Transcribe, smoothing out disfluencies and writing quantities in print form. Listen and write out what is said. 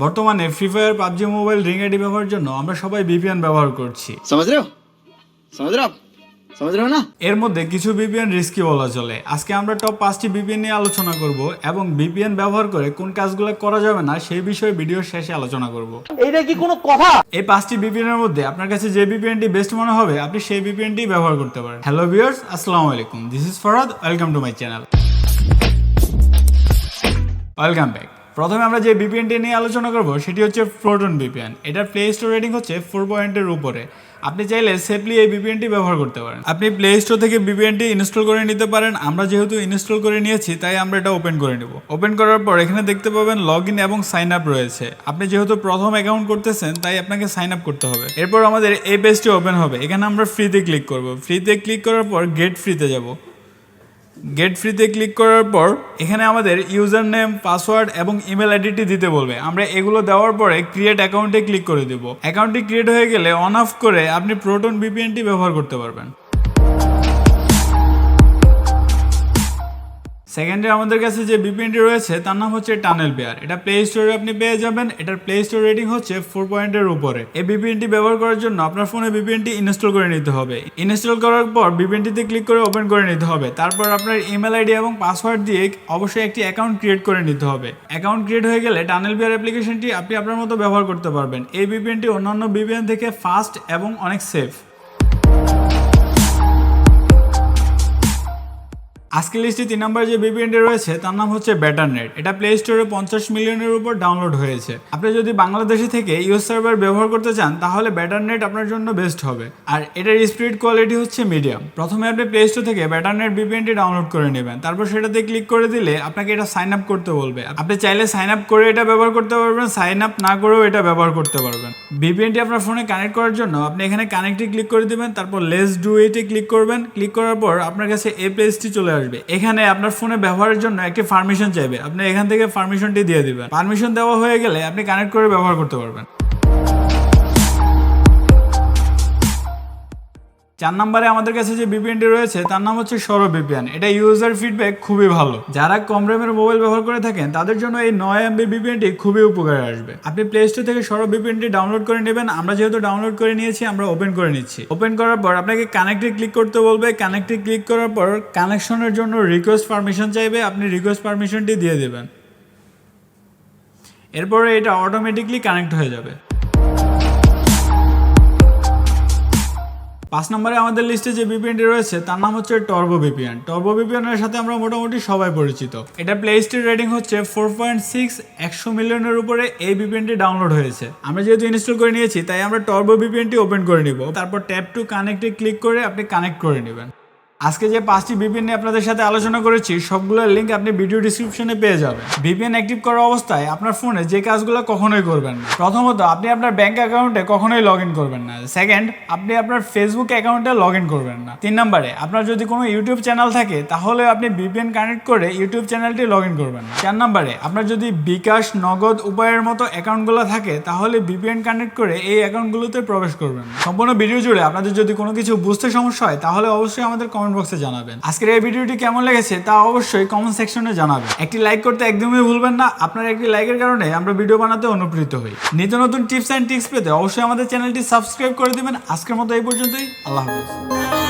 বর্তমানে free fire, PUBG mobile, ring ID ব্যবহারের জন্য আমরা সবাই ভিপিএন ব্যবহার করছি। समझ रहे हो ना? এর মধ্যে কিছু ভিপিএন রিস্কি বলা চলে। আজকে আমরা টপ 5টি ভিপিএন নিয়ে আলোচনা করব এবং ভিপিএন ব্যবহার করে কোন কাজগুলো করা যাবে না সেই বিষয়ে ভিডিওর শেষে আলোচনা করব। এইটা কি কোনো কথা? এই 5টি ভিপিএন এর মধ্যে আপনার কাছে যে ভিপিএনটি বেস্ট মনে হবে আপনি সেই ভিপিএনটি ব্যবহার করতে পারেন। হ্যালো ভিউয়ার্স, আসসালামু আলাইকুম। This is Farhad, welcome to my channel. Welcome back. প্রথমে আমরা যে ভিপিএনটি নিয়ে আলোচনা করব সেটি হচ্ছে প্রোটন ভিপিএন। এটার প্লে স্টোর রেটিং হচ্ছে 4 উপরে। আপনি চাইলে সেফলি এই ভিপিএনটি ব্যবহার করতে পারেন। আপনি প্লে স্টোর থেকে ভিপিএনটি ইনস্টল করে নিতে পারেন। আমরা যেহেতু ইনস্টল করে নিয়েছি তাই আমরা এটা ওপেন করে নেব। ওপেন করার পর এখানে দেখতে পাবেন লগইন এবং সাইন আপ রয়েছে। আপনি যেহেতু প্রথম অ্যাকাউন্ট করতেছেন তাই আপনাকে সাইন আপ করতে হবে। এরপর আমাদের এই পেজটি ওপেন হবে। এখানে আমরা ফ্রিতে ক্লিক করব। ফ্রিতে ক্লিক করার পর গেট ফ্রিতে যাব। গেট ফ্রিতে ক্লিক করার পর এখানে আমাদের ইউজার নেম, পাসওয়ার্ড এবং ইমেল আইডিটি দিতে বলবে। আমরা এগুলো দেওয়ার পরে ক্রিয়েট অ্যাকাউন্টে ক্লিক করে দেব। অ্যাকাউন্টটি ক্রিয়েট হয়ে গেলে অন অফ করে আপনি প্রোটন ভিপিএনটি ব্যবহার করতে পারবেন। সেকেন্ডে আমাদের কাছে যে ভিপিএনটি রয়েছে তার নাম হচ্ছে টানেল বেয়ার। এটা প্লে স্টোরে আপনি পেয়ে যাবেন। এটার প্লে স্টোর রেটিং হচ্ছে 4 উপরে। এই ভিপিএনটি ব্যবহার করার জন্য আপনার ফোনে ভিপিএনটি ইনস্টল করে নিতে হবে। ইনস্টল করার পর ভিপিএনটিতে ক্লিক করে ওপেন করে নিতে হবে। তারপর আপনার ইমেল আইডি এবং পাসওয়ার্ড দিয়ে অবশ্যই একটি অ্যাকাউন্ট ক্রিয়েট করে নিতে হবে। অ্যাকাউন্ট ক্রিয়েট হয়ে গেলে টানেল বেয়ার অ্যাপ্লিকেশনটি আপনি আপনার মতো ব্যবহার করতে পারবেন। এই ভিপিএনটি অন্যান্য ভিপিএন থেকে ফাস্ট এবং অনেক সেফ। আজকের লিস্টে 3 নম্বর যে ভিপিএনটি রয়েছে তার নাম হচ্ছে বেটারনেট। এটা প্লে স্টোরে 50 মিলিয়নের উপর ডাউনলোড হয়েছে। আপনি যদি বাংলাদেশে থেকে ইউএস সার্ভার ব্যবহার করতে চান তাহলে বেটারনেট আপনার জন্য বেস্ট হবে। আর এটার স্পিড কোয়ালিটি হচ্ছে মিডিয়াম। প্রথমে আপনি প্লে স্টোর থেকে বেটারনেট ভিপিএনটি ডাউনলোড করে নেবেন। তারপর সেটাতে ক্লিক করে দিলে আপনাকে এটা সাইন আপ করতে বলবে। আপনি চাইলে সাইন আপ করে এটা ব্যবহার করতে পারবেন, সাইন আপ না করেও এটা ব্যবহার করতে পারবেন। ভিপিএনটি আপনার ফোনে কানেক্ট করার জন্য আপনি এখানে কানেক্টে ক্লিক করে দিবেন। তারপর লেটস ডু ইটে ক্লিক করবেন। ক্লিক করার পর আপনার কাছে এই পেজটি চলে আসবে। এখানে আপনার ফোনে ব্যবহারের জন্য একটি পারমিশন চাইবে। আপনি এখান থেকে পারমিশনটি দিয়ে দিবেন। পারমিশন দেওয়া হয়ে গেলে আপনি কানেক্ট করে ব্যবহার করতে পারবেন। 4 নম্বরে আমাদের কাছে যে ভিপিএনটি রয়েছে তার নাম হচ্ছে শোরা ভিপিএন। এটা ইউজার ফিডব্যাক খুবই ভালো। যারা কম র্যামের মোবাইল ব্যবহার করে থাকেন তাদের জন্য এই 9 MB ভিপিএনটি খুবই উপকারে আসবে। আপনি প্লে স্টোর থেকে শোরা ভিপিএনটি ডাউনলোড করে নেবেন। আমরা যেহেতু ডাউনলোড করে নিয়েছি আমরা ওপেন করে নিচ্ছি। ওপেন করার পর আপনাকে কানেক্টে ক্লিক করতে বলবে। কানেক্টে ক্লিক করার পর কানেকশনের জন্য রিকোয়েস্ট পারমিশন চাইবে। আপনি রিকোয়েস্ট পারমিশনটি দিয়ে দেবেন। এরপরে এটা অটোমেটিকলি কানেক্ট হয়ে যাবে। 5 নম্বরে আমাদের লিস্টে যে ভিপিএনটি রয়েছে তার নাম হচ্ছে টর্বো ভিপিএন। টর্বো ভিপিএনের সাথে আমরা মোটামুটি সবাই পরিচিত। এটা প্লে স্টোর রেটিং হচ্ছে 4.6। 100 মিলিয়নের উপরে এই ভিপিএনটি ডাউনলোড হয়েছে। আমরা যেহেতু ইনস্টল করে নিয়েছি তাই আমরা টর্বো ভিপিএনটি ওপেন করে নিব। তারপর ট্যাপ টু কানেক্টে ক্লিক করে আপনি কানেক্ট করে নেবেন। আজকে যে 5টি ভিপিএন নিয়ে আপনাদের সাথে আলোচনা করেছি সবগুলোর লিঙ্ক আপনি ভিডিও ডিসক্রিপশনে পেয়ে যাবেন। ভিপিএন অ্যাক্টিভ করা অবস্থায় আপনার ফোনে যে কাজগুলো কখনোই করবেন না। প্রথমত আপনি আপনার ব্যাংক অ্যাকাউন্টে কখনোই লগ ইন করবেন না। সেকেন্ড, আপনি আপনার ফেসবুক অ্যাকাউন্টে লগ ইন করবেন না। 3 নম্বরে, আপনার যদি কোনো ইউটিউব চ্যানেল থাকে তাহলে আপনি ভিপিএন কানেক্ট করে ইউটিউব চ্যানেলটি লগ ইন করবেন না। 4 নম্বরে, আপনার যদি বিকাশ, নগদ, উপায়ের মতো অ্যাকাউন্টগুলো থাকে তাহলে ভিপিএন কানেক্ট করে এই অ্যাকাউন্টগুলোতে প্রবেশ করবেন। সম্পূর্ণ ভিডিও জুড়ে আপনাদের যদি কোনো কিছু বুঝতে সমস্যা হয় তাহলে অবশ্যই আমাদের কমেন্ট বক্সে জানাবেন। আজকের এই ভিডিওটি কেমন লেগেছে তা অবশ্যই কমেন্ট সেকশনে জানাবেন। একটি লাইক করতে একদমই ভুলবেন না। আপনার একটি লাইকের কারণে আমরা ভিডিও বানাতে অনুপ্রাণিত হই। নিত্য নতুন টিপস এন্ড ট্রিক্স পেতে অবশ্যই আমাদের চ্যানেলটি সাবস্ক্রাইব করে দিবেন। আজকের মতো এই পর্যন্তই। আল্লাহ হাফেজ।